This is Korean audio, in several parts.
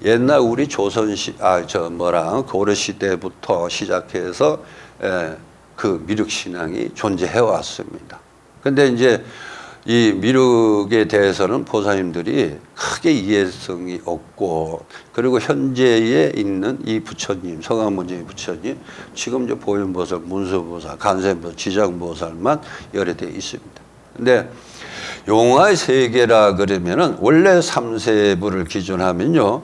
옛날 우리 고려 시대부터 시작해서 그 미륵 신앙이 존재해 왔습니다. 근데 이제 이 미륵에 대해서는 보살님들이 크게 이해성이 없고, 그리고 현재에 있는 이 부처님, 서가모니 부처님, 지금 이제 보현보살, 문수보살, 간세보살, 지장보살만 열애되어 있습니다. 근데 용화의 세계라 그러면은 원래 삼세부를 기준하면요,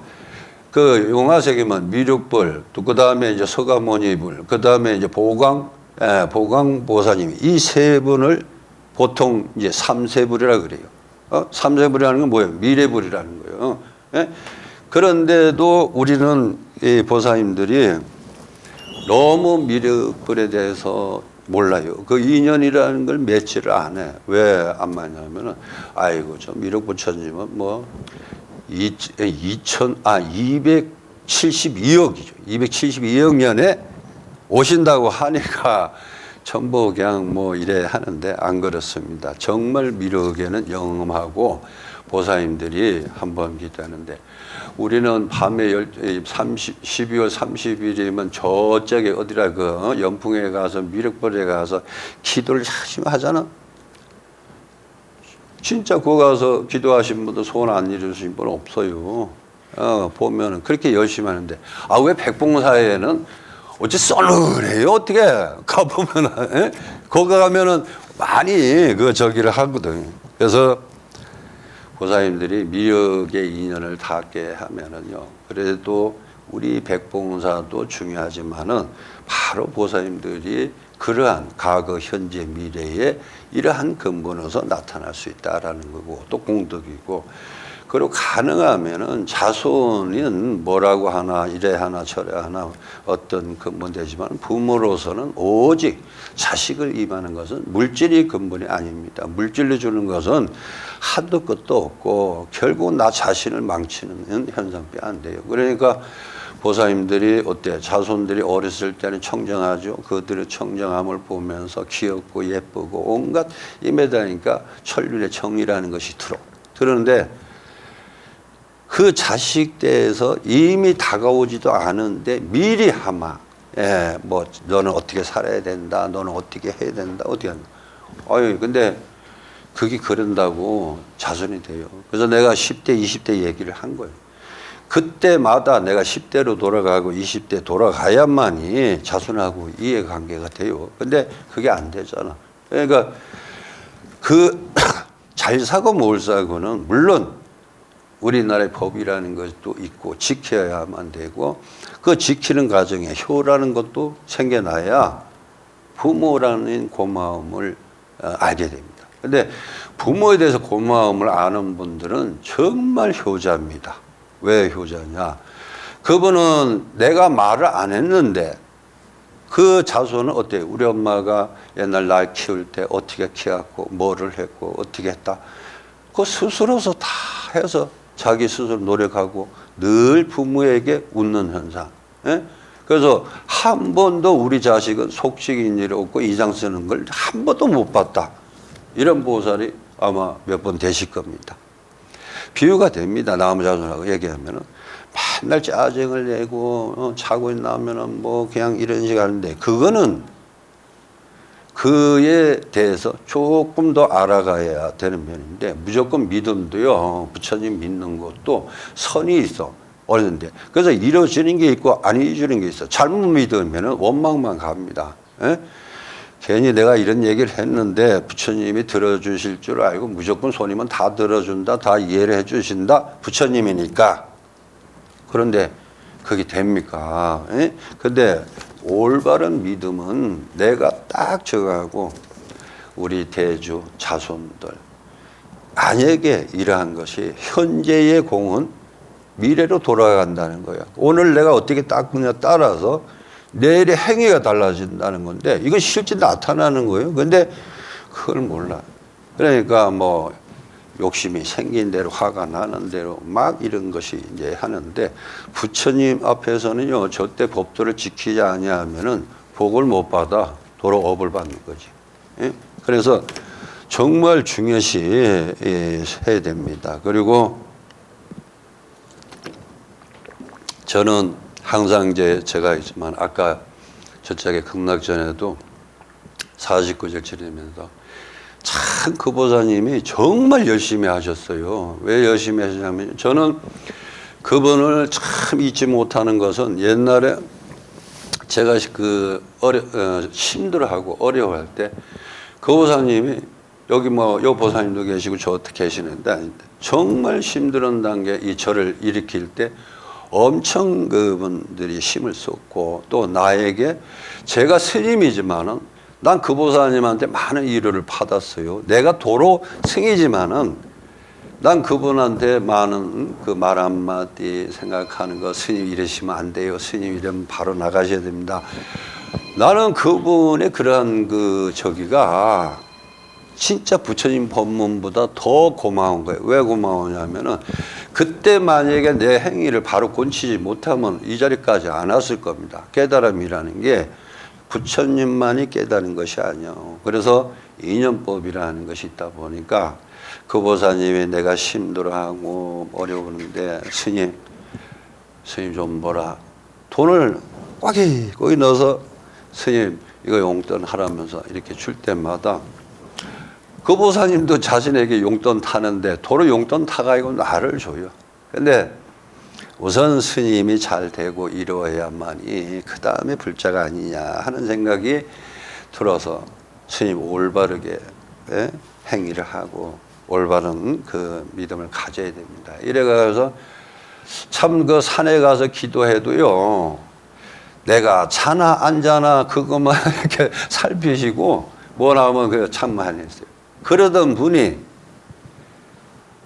그 용화세계만 미륵불, 또 그 다음에 이제 서가모니불, 그 다음에 이제 보강보살님, 이 세 분을 보통 이제 삼세불이라 그래요. 삼세불이라는 건 뭐예요? 미래불이라는 거예요. 예? 그런데도 우리는 이 보살님들이 너무 미륵불에 대해서 몰라요. 그 인연이라는 걸 맺지를 안 해. 왜 안 맞냐면은, 아이고, 저 미륵 부처님은 뭐, 272억이죠. 272억 년에 오신다고 하니까 전부 그냥 뭐 이래 하는데 안 그렇습니다. 정말 미륵에는 영험하고 보살님들이 한번 기도하는데, 우리는 밤에 12월 30일이면 저쪽에 어디라 그 연풍에 가서 미륵벌에 가서 기도를 열심히 하잖아. 진짜 거기 가서 기도하신 분도 소원 안 이루신 분 없어요. 보면은 그렇게 열심히 하는데, 아, 왜 백봉사에는 어째 썰렁해요? 어떻게 가보면은, 거기 가면은 많이 그 저기를 하거든. 그래서 보살님들이 미륵의 인연을 닿게 하면은요, 그래도 우리 백봉사도 중요하지만은 바로 보살님들이 그러한 과거, 현재, 미래에 이러한 근본에서 나타날 수 있다라는 거고, 또 공덕이고, 그리고 가능하면은 자손은 뭐라고 하나, 이래 하나, 저래 하나, 어떤 근본 되지만 부모로서는 오직 자식을 임하는 것은 물질이 근본이 아닙니다. 물질로 주는 것은 한도 끝도 없고 결국 나 자신을 망치는 현상밖에 안 돼요. 그러니까 보살님들이 어때요? 자손들이 어렸을 때는 청정하죠. 그들의 청정함을 보면서 귀엽고 예쁘고 온갖 임에다니까 천륜의 정이라는 것이 들었는데, 그 자식 때에서 이미 다가오지도 않은데 미리 하마, 뭐 너는 어떻게 살아야 된다, 너는 어떻게 해야 된다, 어떻게 한다. 근데 그게 그런다고 자손이 돼요. 그래서 내가 10대, 20대 얘기를 한 거예요. 그때마다 내가 10대로 돌아가고 20대 돌아가야만이 자손하고 이해관계가 돼요. 근데 그게 안 되잖아. 그러니까 그 잘 사고 뭘 사고는 물론 우리나라의 법이라는 것도 있고 지켜야만 되고, 그 지키는 과정에 효라는 것도 생겨나야 부모라는 고마움을 알게 됩니다. 근데 부모에 대해서 고마움을 아는 분들은 정말 효자입니다. 왜 효자냐? 그분은 내가 말을 안 했는데 그 자손은 어때요? 우리 엄마가 옛날 날 키울 때 어떻게 키웠고 뭐를 했고 어떻게 했다, 그 스스로서 다 해서 자기 스스로 노력하고 늘 부모에게 웃는 현상. 그래서 한 번도 우리 자식은 속식인 일 없고 이장 쓰는 걸 한 번도 못 봤다, 이런 보살이 아마 몇 번 되실 겁니다. 비유가 됩니다. 나무 자손하고 얘기하면은 맨날 짜증을 내고 자고 나면은 뭐 그냥 이런 식으로 하는데, 그거는 그에 대해서 조금 더 알아가야 되는 면인데, 무조건 믿음도요, 부처님 믿는 것도 선이 있어, 어른데. 그래서 이루어지는 게 있고 안 이루어지는 게 있어. 잘못 믿으면 원망만 갑니다. 괜히 내가 이런 얘기를 했는데 부처님이 들어주실 줄 알고 무조건 손이면 다 들어준다, 다 이해를 해주신다, 부처님이니까. 그런데 그게 됩니까? 근데 올바른 믿음은 내가 딱 저거하고 우리 대주 자손들, 만약에 이러한 것이 현재의 공은 미래로 돌아간다는 거예요. 오늘 내가 어떻게 닦느냐 따라서 내일의 행위가 달라진다는 건데, 이건 실제 나타나는 거예요. 근데 그걸 몰라. 그러니까 뭐 욕심이 생긴 대로, 화가 나는 대로 막 이런 것이 이제 하는데, 부처님 앞에서는요, 절대 법도를 지키지 아니하면은 복을 못 받아 도로 업을 받는 거지. 그래서 정말 중요시 해야 됩니다. 그리고 저는 항상 이제 제가 있지만 아까 저쪽에 극락전에도 49절 지내면서 참 그 보사님이 정말 열심히 하셨어요. 왜 열심히 하시냐면 저는 그분을 참 잊지 못하는 것은 옛날에 제가 힘들어하고 어려워할 때 그 보사님이 여기 요 보사님도 계시고 저 계시는데 정말 힘들은 단계 이 저를 일으킬 때 엄청 그분들이 힘을 썼고 또 나에게 제가 스님이지만은 난 그 보사님한테 많은 위로를 받았어요. 내가 도로 승이지만은 난 그분한테 많은 그 말 한마디 생각하는 거 스님 이러시면 안 돼요. 스님 이러면 바로 나가셔야 됩니다. 나는 그분의 그러한 그 저기가 진짜 부처님 법문보다 더 고마운 거예요. 왜 고마우냐면은 그때 만약에 내 행위를 바로 곤치지 못하면 이 자리까지 안 왔을 겁니다. 깨달음이라는 게 부처님만이 깨달은 것이 아니에요. 그래서 인연법이라는 것이 있다 보니까 그 보사님이 내가 힘들어하고 어려우는데 스님 좀 뭐라 돈을 꽉이 넣어서 스님 이거 용돈 하라면서 이렇게 줄 때마다 그 보사님도 자신에게 용돈 타는데 도로 용돈 타가지고 나를 줘요. 근데 우선 스님이 잘 되고 이루어야만이 그 다음에 불자가 아니냐 하는 생각이 들어서 스님 올바르게 행위를 하고 올바른 그 믿음을 가져야 됩니다. 이래가서 참 그 산에 가서 기도해도요 내가 자나 안 자나 그것만 이렇게 살피시고 뭐 나오면 그 참 많이 했어요. 그러던 분이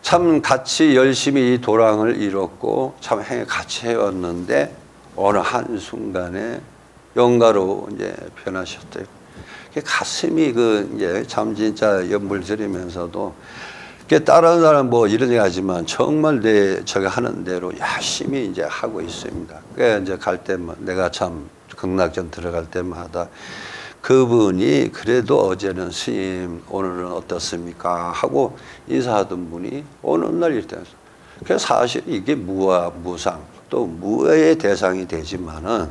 참 같이 열심히 이 도랑을 이뤘고 참 같이 해왔는데 어느 한순간에 영가로 이제 변하셨대요. 가슴이 그 이제 참 진짜 연불 들이면서도 다른 사람 뭐 이런 얘기 하지만 정말 제가 하는 대로 열심히 이제 하고 있습니다. 그 이제 갈 때마다 내가 참 극락전 들어갈 때마다 그분이 그래도 어제는 스님 오늘은 어떻습니까 하고 인사하던 분이 어느 날 이랬어요. 그래서 사실 이게 무아 무상 또 무의 대상이 되지만은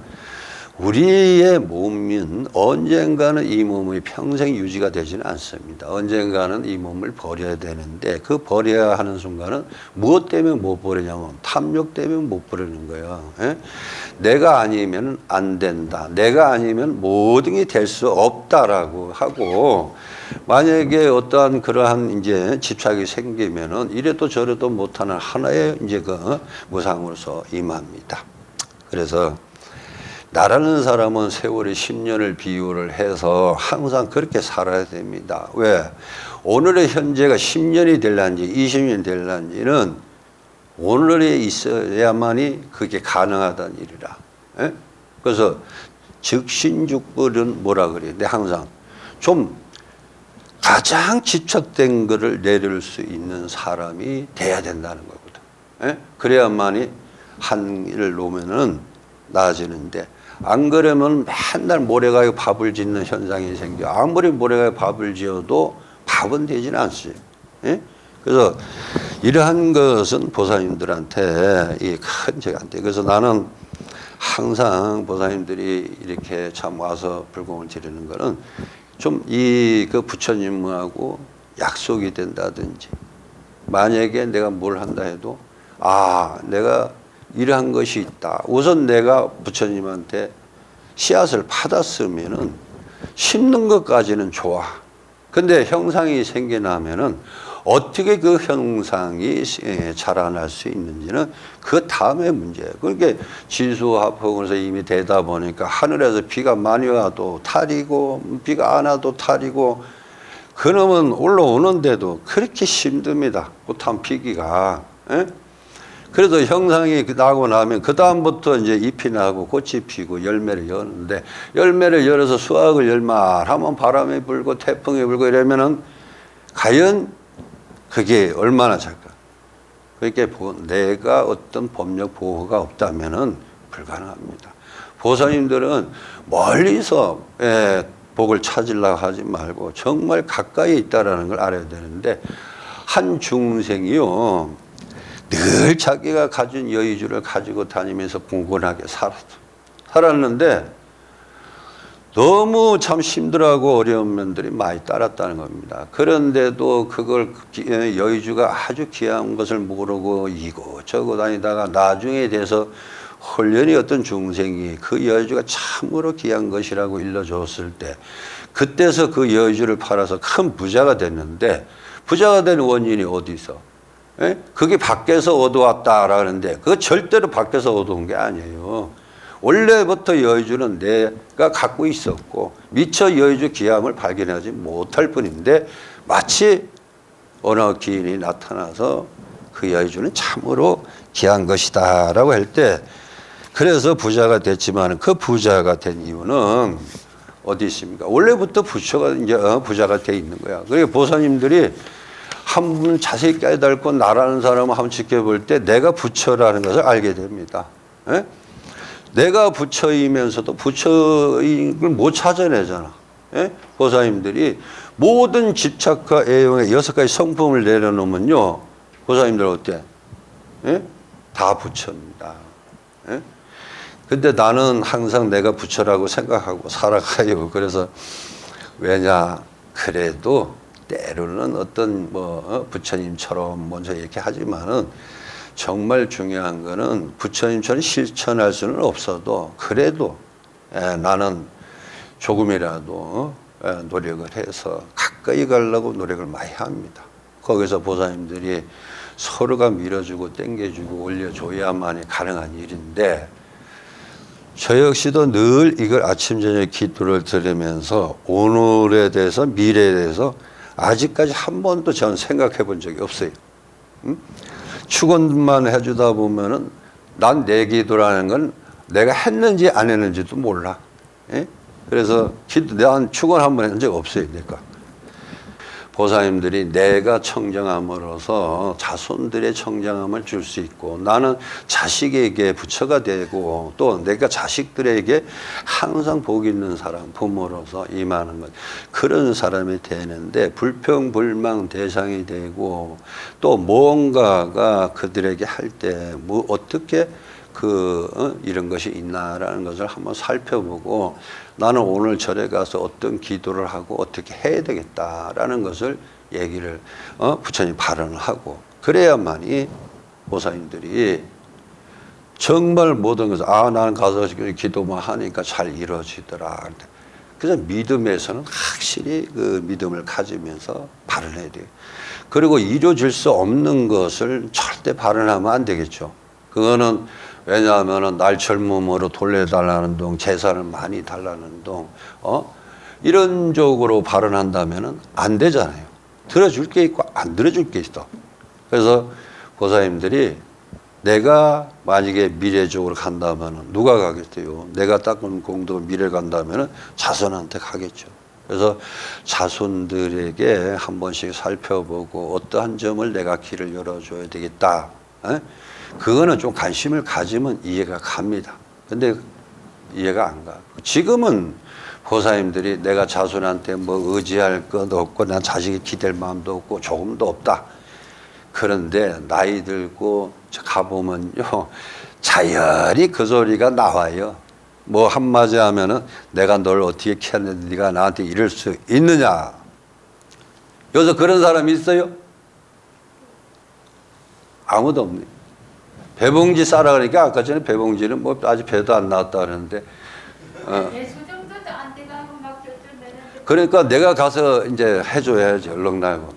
우리의 몸은 언젠가는 이 몸이 평생 유지가 되지는 않습니다. 언젠가는 이 몸을 버려야 되는데 그 버려야 하는 순간은 무엇 때문에 못 버리냐면 탐욕 때문에 못 버리는 거예요. 예? 내가 아니면 안 된다. 내가 아니면 모든 게 될 수 없다라고 하고 만약에 어떠한 그러한 이제 집착이 생기면은 이래도 저래도 못하는 하나의 이제 그 무상으로서 임합니다. 그래서 나라는 사람은 세월이 10년을 비유를 해서 항상 그렇게 살아야 됩니다. 왜? 오늘의 현재가 10년이 될란지 20년이 될란지는 오늘에 있어야만이 그게 가능하다는 일이라. 예? 그래서 즉신죽불은 뭐라 그래요? 근데 항상 좀 가장 집착된 것을 내릴 수 있는 사람이 돼야 된다는 거거든. 예? 그래야만이 한 일을 놓으면은 나아지는데 안 그러면 맨날 모래가에 밥을 짓는 현상이 생겨. 아무리 모래가에 밥을 지어도 밥은 되지는 않지. 예? 그래서 이러한 것은 보살님들한테 이 큰 적한테. 그래서 나는 항상 보살님들이 이렇게 참 와서 불공을 드리는 거는 좀 이 그 부처님하고 약속이 된다든지 만약에 내가 뭘 한다 해도 내가 이러한 것이 있다. 우선 내가 부처님한테 씨앗을 받았으면은 심는 것까지는 좋아. 근데 형상이 생겨나면은 어떻게 그 형상이 자라날 수 있는지는 그 다음의 문제예요. 그러니까 지수화풍에서 이미 되다 보니까 하늘에서 비가 많이 와도 탈이고 비가 안 와도 탈이고 그놈은 올라오는데도 그렇게 힘듭니다. 꽃한 피기가. 에? 그래도 형상이 나고 나면 그 다음부터 이제 잎이 나고 꽃이 피고 열매를 여는데 열매를 열어서 수확을 열말하면 바람이 불고 태풍이 불고 이러면은 과연 그게 얼마나 작까? 그렇게 내가 어떤 법력 보호가 없다면은 불가능합니다. 보살님들은 멀리서 복을 찾으려고 하지 말고 정말 가까이 있다라는 걸 알아야 되는데 한 중생이요. 늘 자기가 가진 여의주를 가지고 다니면서 공건하게 살았는데 너무 참 힘들어하고 어려운 면들이 많이 따랐다는 겁니다. 그런데도 그걸 여의주가 아주 귀한 것을 모르고 이고저고 다니다가 나중에 돼서 홀연히 어떤 중생이 그 여의주가 참으로 귀한 것이라고 일러줬을 때 그때서 그 여의주를 팔아서 큰 부자가 됐는데 부자가 된 원인이 어디 있어? 예? 그게 밖에서 얻어왔다라는데 그거 절대로 밖에서 얻어온 게 아니에요. 원래부터 여의주는 내가 갖고 있었고 미처 여의주 귀함을 발견하지 못할 뿐인데 마치 어느 기인이 나타나서 그 여의주는 참으로 귀한 것이다 라고 할 때 그래서 부자가 됐지만 그 부자가 된 이유는 어디 있습니까? 원래부터 부자가 돼 있는 거야. 그러니까 보사님들이 한 분 자세히 깨닫고 나라는 사람을 한번 지켜볼 때 내가 부처라는 것을 알게 됩니다. 예? 내가 부처이면서도 부처인 걸 못 찾아내잖아. 예? 보사님들이 모든 집착과 애용의 6가지 성품을 내려놓으면요. 보사님들 어때? 예? 다 부처입니다. 예? 근데 나는 항상 내가 부처라고 생각하고 살아가요. 그래서 왜냐? 그래도 때로는 어떤 부처님처럼 먼저 이렇게 하지만은 정말 중요한 거는 부처님처럼 실천할 수는 없어도 그래도 나는 조금이라도 노력을 해서 가까이 가려고 노력을 많이 합니다. 거기서 보사님들이 서로가 밀어주고 땡겨주고 올려줘야만이 가능한 일인데 저 역시도 늘 이걸 아침 저녁 기도를 들으면서 오늘에 대해서 미래에 대해서 아직까지 한 번도 전 생각해 본 적이 없어요. 축원만 해주다 보면은 난 내 기도라는 건 내가 했는지 안 했는지도 몰라. 예? 그래서 난 축원 한 번 했는 적 없어요. 내가. 보사님들이 내가 청정함으로써 자손들의 청정함을 줄 수 있고 나는 자식에게 부처가 되고 또 내가 자식들에게 항상 복 있는 사람 부모로서 임하는 것 그런 사람이 되는데 불평불망 대상이 되고 또 무언가가 그들에게 할 때 뭐 어떻게 이런 것이 있나라는 것을 한번 살펴보고 나는 오늘 절에 가서 어떤 기도를 하고 어떻게 해야 되겠다라는 것을 얘기를 부처님 발언을 하고 그래야만이 보살님들이 정말 모든 것을 나는 가서 기도만 하니까 잘 이루어지더라. 그래서 믿음에서는 확실히 그 믿음을 가지면서 발언해야 돼요. 그리고 이루어질 수 없는 것을 절대 발언하면 안 되겠죠. 그거는 왜냐하면 날 젊음으로 돌려달라는 동, 재산을 많이 달라는 동, 이런 쪽으로 발언한다면 안 되잖아요. 들어줄 게 있고 안 들어줄 게 있어. 그래서 보사님들이 내가 만약에 미래적으로 간다면 누가 가겠어요? 내가 닦은 공덕 미래 간다면 자손한테 가겠죠. 그래서 자손들에게 한 번씩 살펴보고 어떠한 점을 내가 길을 열어줘야 되겠다. 그거는 좀 관심을 가지면 이해가 갑니다. 근데 이해가 안 가. 지금은 보사님들이 내가 자손한테 뭐 의지할 것도 없고 난 자식이 기댈 마음도 없고 조금도 없다. 그런데 나이 들고 가보면요. 자연히 그 소리가 나와요. 뭐 한마디 하면은 내가 널 어떻게 키웠는데 네가 나한테 이럴 수 있느냐. 여기서 그런 사람이 있어요? 아무도 없네요. 배봉지 싸라 그러니까 아까 전에 배봉지는 뭐 아직 배도 안 나왔다 그러는데 배수정도도 안 돼가고 막 쩔쩔매는데 그러니까 내가 가서 이제 해줘야지 얼렁나고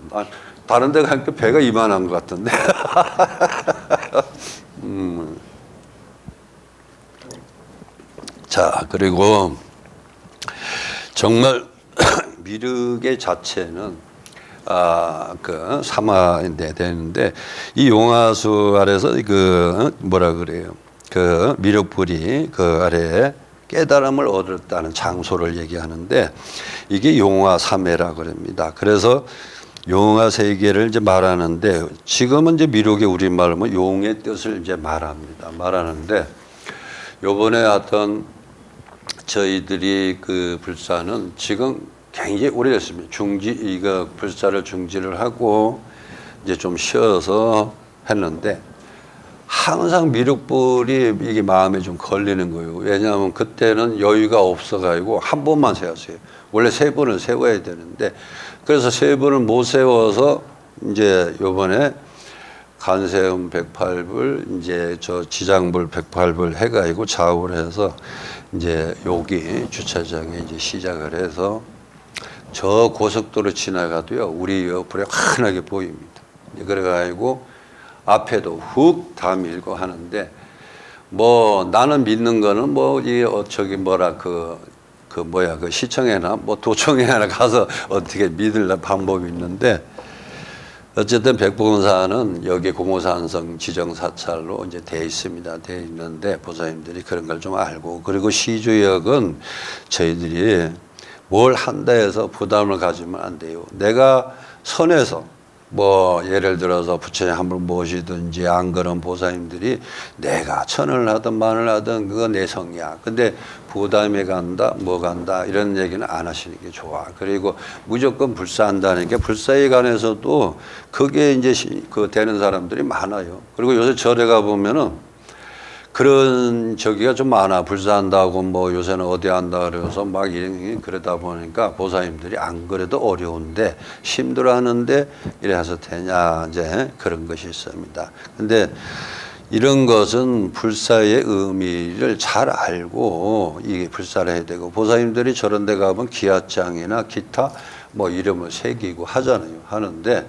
다른 데 가니까 배가 이만한 것 같은데 자 그리고 정말 미륵의 자체는 그 사마인데 되는데 이 용화수 아래서 뭐라 그래요? 그 미륵불이 그 아래에 깨달음을 얻었다는 장소를 얘기하는데 이게 용화삼해라 그럽니다. 그래서 용화 세계를 이제 말하는데 지금은 이제 미륵의 우리말로 뭐 용의 뜻을 이제 말하는데 요번에 하여튼 저희들이 그 불사는 지금 굉장히 오래됐습니다. 불사를 중지를 하고 이제 좀 쉬어서 했는데 항상 미륵불이 이게 마음에 좀 걸리는 거예요. 왜냐하면 그때는 여유가 없어가지고 한 번만 세웠어요. 원래 세 번을 세워야 되는데 그래서 세 번을 못 세워서 이제 요번에 간세음 108불 이제 저 지장불 108불 해가지고 작업을 해서 이제 여기 주차장에 이제 시작을 해서 저 고속도로 지나가도요 우리 옆으로 환하게 보입니다. 그래가지고 앞에도 훅 다 밀고 하는데 뭐 나는 믿는 거는 뭐 이 저기 뭐라 그 뭐야 그 시청에나 뭐 도청에나 가서 어떻게 믿을 방법이 있는데 어쨌든 백봉사는 여기 공호산성 지정사찰로 이제 돼 있습니다. 돼 있는데 보사님들이 그런 걸 좀 알고 그리고 시주역은 저희들이 뭘 한다 해서 부담을 가지면 안 돼요. 내가 선에서 뭐 예를 들어서 부처님 한 분 모시든지 안 그런 보사님들이 내가 천을 하든 만을 하든 그거 내 성이야. 근데 부담에 간다 뭐 간다 이런 얘기는 안 하시는 게 좋아. 그리고 무조건 불사한다는 게 불사에 관해서도 그게 이제 그 되는 사람들이 많아요. 그리고 요새 절에 가 보면은 그런 저기가 좀 많아. 불사한다고 뭐 요새는 어디 한다 그래서 막 이런 그러다 보니까 보사님들이 안 그래도 어려운데 힘들어 하는데 이래서 되냐 이제 그런 것이 있습니다. 근데 이런 것은 불사의 의미를 잘 알고 이게 불사를 해야 되고 보사님들이 저런 데 가면 기아장이나 기타 뭐 이름을 새기고 하잖아요. 하는데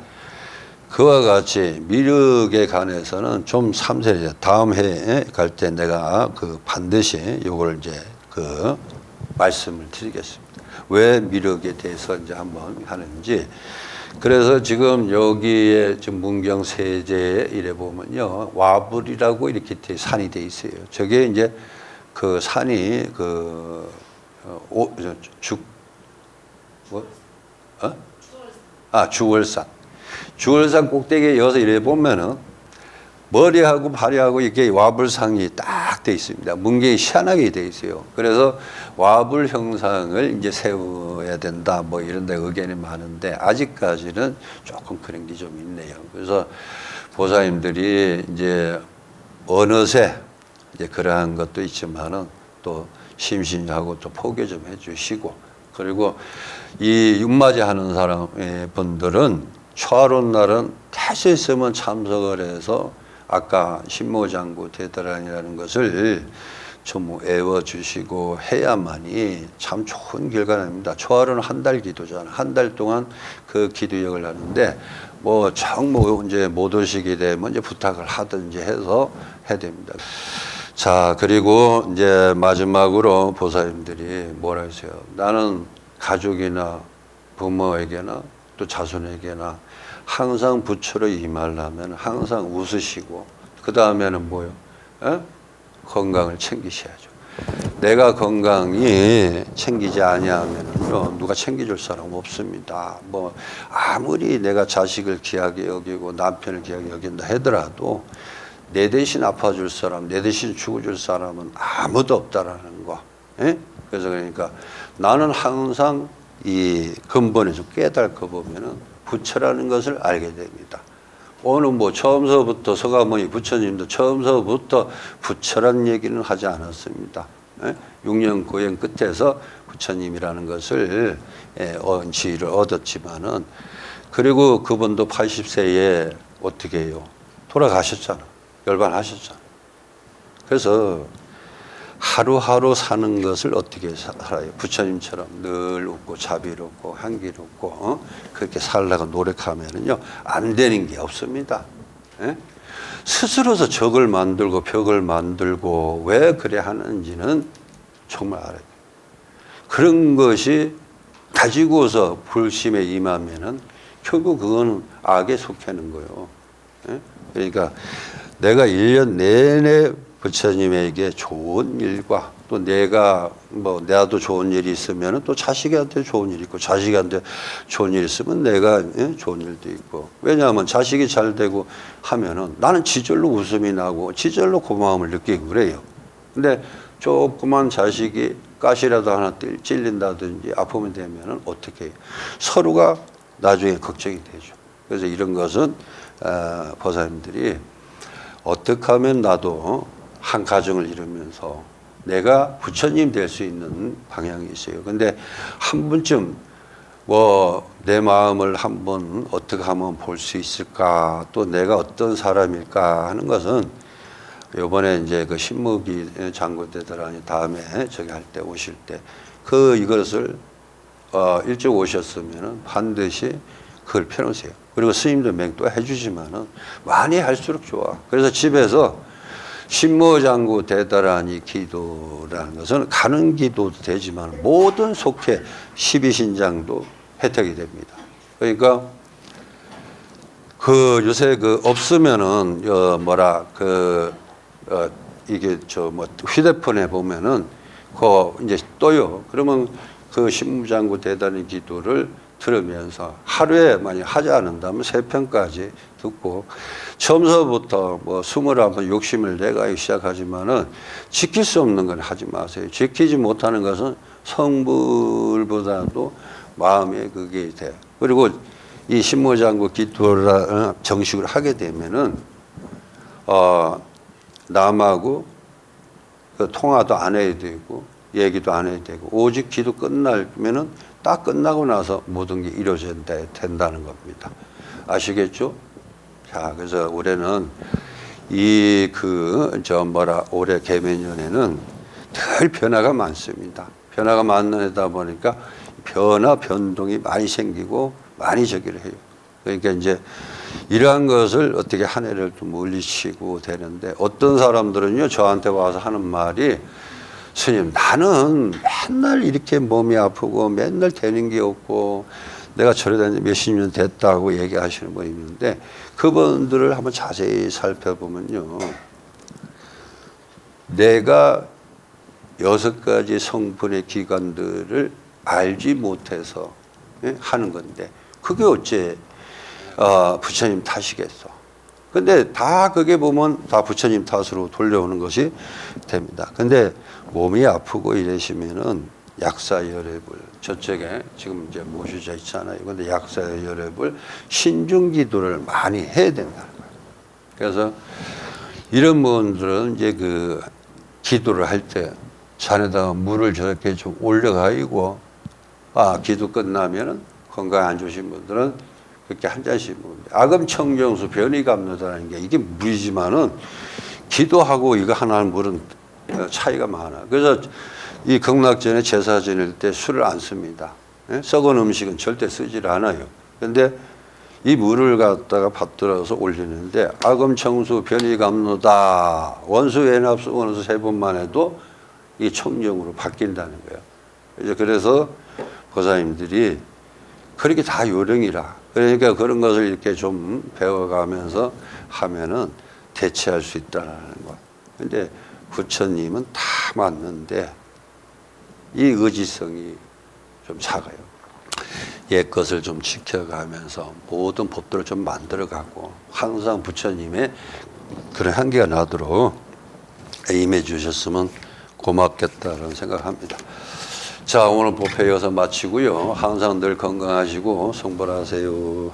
그와 같이 미륵에 관해서는 좀 삼세죠. 다음 해에 갈 때 내가 그 반드시 요걸 이제 그 말씀을 드리겠습니다. 왜 미륵에 대해서 이제 한번 하는지. 그래서 지금 여기에 지금 문경 세제에 이래 보면요. 와불이라고 이렇게 산이 돼 있어요. 저게 이제 그 산이 주월산. 주월산 꼭대기에 여기서 이래 보면은 머리하고 발이하고 이렇게 와불상이 딱 돼 있습니다. 문경이 희한하게 돼 있어요. 그래서 와불 형상을 이제 세워야 된다 뭐 이런 데 의견이 많은데 아직까지는 조금 그런 게 좀 있네요. 그래서 보사님들이 이제 어느새 이제 그러한 것도 있지만은 또 심신이 하고 또 포교 좀 해주시고 그리고 이 육맞이 하는 사람 분들은 초하룻 날은 할 수 있으면 참석을 해서 아까 신모장구 대단이라는 것을 좀 애워주시고 해야만이 참 좋은 결과입니다. 초하루는 한 달 기도잖아. 한 달 동안 그 기도역을 하는데 뭐 정말 이제 못 오시게 되면 이제 부탁을 하든지 해서 해야 됩니다. 자 그리고 이제 마지막으로 보사님들이 뭐라 했어요. 나는 가족이나 부모에게나 또 자손에게나 항상 부처로 임하려면 항상 웃으시고 그 다음에는 뭐요? 건강을 챙기셔야죠. 내가 건강이 챙기지 아니하면요 누가 챙겨줄 사람 없습니다. 뭐 아무리 내가 자식을 귀하게 여기고 남편을 귀하게 여긴다 하더라도 내 대신 아파줄 사람, 내 대신 죽어줄 사람은 아무도 없다라는 거. 그래서 그러니까 나는 항상 이 근본에서 깨닫고 보면은 부처라는 것을 알게 됩니다. 오늘 뭐 처음서부터 서가모니 부처님도 처음서부터 부처란 얘기는 하지 않았습니다. 6년 고행 끝에서 부처님이라는 것을 지위를 얻었지만은 그리고 그분도 80세에 어떻게 해요? 돌아가셨잖아. 열반하셨잖아. 그래서 하루하루 사는 것을 어떻게 살아요? 부처님처럼 늘 웃고 자비롭고 향기롭고 그렇게 살다가 노력하면은요 안 되는 게 없습니다. 스스로서 적을 만들고 벽을 만들고 왜 그래 하는지는 정말 알아요. 그런 것이 가지고서 불심에 임하면은 결국 그거는 악에 속하는 거예요. 그러니까 내가 1년 내내 부처님에게 좋은 일과 또 내가 뭐 나도 좋은 일이 있으면 또 자식한테 좋은 일이 있고 자식한테 좋은 일이 있으면 내가 좋은 일도 있고 왜냐하면 자식이 잘 되고 하면은 나는 지절로 웃음이 나고 지절로 고마움을 느끼고 그래요. 근데 조그만 자식이 가시라도 하나 찔린다든지 아프면 되면은 어떻게 해요? 서로가 나중에 걱정이 되죠. 그래서 이런 것은 보살님들이 어떻게 하면 나도 한 가정을 이루면서 내가 부처님 될 수 있는 방향이 있어요. 근데 한 번쯤 내 마음을 한번 어떻게 하면 볼 수 있을까, 또 내가 어떤 사람일까 하는 것은 요번에 이제 그 신무기 장구대들하니 다음에 저기 할 때 오실 때 이것을 일찍 오셨으면은 반드시 그걸 펴놓으세요. 그리고 스님도 맹도해 주지만은 많이 할수록 좋아. 그래서 집에서 신무장구 대다라니 기도라는 것은 가는 기도도 되지만 모든 속회 12신장도 혜택이 됩니다. 그러니까 요새 없으면은 이게 휴대폰에 보면은 이제 떠요. 그러면 신무장구 대다라니 기도를 들으면서 하루에 만약 하지 않는다면 3편까지 듣고 처음서부터 20번 욕심을 내가 시작하지만은 지킬 수 없는 건 하지 마세요. 지키지 못하는 것은 성불보다도 마음에 그게 돼. 그리고 이 신무장구 기도를 정식으로 하게 되면은 남하고 통화도 안 해야 되고 얘기도 안 해야 되고 오직 기도 끝나면은 딱 끝나고 나서 모든 게 이루어져야 된다는 겁니다. 아시겠죠? 자, 그래서 올해는 올해 개면년에는 늘 변화가 많습니다. 변화가 많다 보니까 변동이 많이 생기고 많이 저기를 해요. 그러니까 이제 이러한 것을 어떻게 한 해를 좀 물리치고 되는데 어떤 사람들은요, 저한테 와서 하는 말이 스님, 나는 맨날 이렇게 몸이 아프고 맨날 되는 게 없고 내가 절에 다닌 지 몇십 년 됐다고 얘기하시는 분이 있는데 그분들을 한번 자세히 살펴보면요, 내가 6가지 성분의 기관들을 알지 못해서 하는 건데 그게 어째 부처님 탓이겠어. 근데 다 그게 보면 다 부처님 탓으로 돌려오는 것이 됩니다. 근데 몸이 아프고 이러시면은 약사열애불, 저쪽에 지금 이제 모셔져 있잖아요. 근데 약사열애불 신중기도를 많이 해야 된다는 거예요. 그래서 이런 분들은 이제 기도를 할 때 잔에다가 물을 저렇게 좀 올려가지고 기도 끝나면은 건강 안 좋으신 분들은 그렇게 한 잔씩 먹습니다. 아금청정수 변이감로다라는 게 이게 물이지만은 기도하고 이거 하나는 물은 차이가 많아. 그래서 이 극락전에 제사 지낼 때 술을 안 씁니다. 썩은 음식은 절대 쓰질 않아요. 그런데 이 물을 갖다가 받들어서 올리는데 아금청수 변이감로다 원수 외납수 원수 3번만 해도 이 청정으로 바뀐다는 거예요. 그래서 보살님들이 그렇게 다 요령이라. 그러니까 그런 것을 이렇게 좀 배워가면서 하면은 대체할 수 있다는 것. 근데 부처님은 다 맞는데 이 의지성이 좀 작아요. 옛 것을 좀 지켜가면서 모든 법들을 좀 만들어가고 항상 부처님의 그런 한계가 나도록 임해 주셨으면 고맙겠다라는 생각합니다. 자, 오늘 법회 여기서 마치고요. 항상 늘 건강하시고 성불하세요.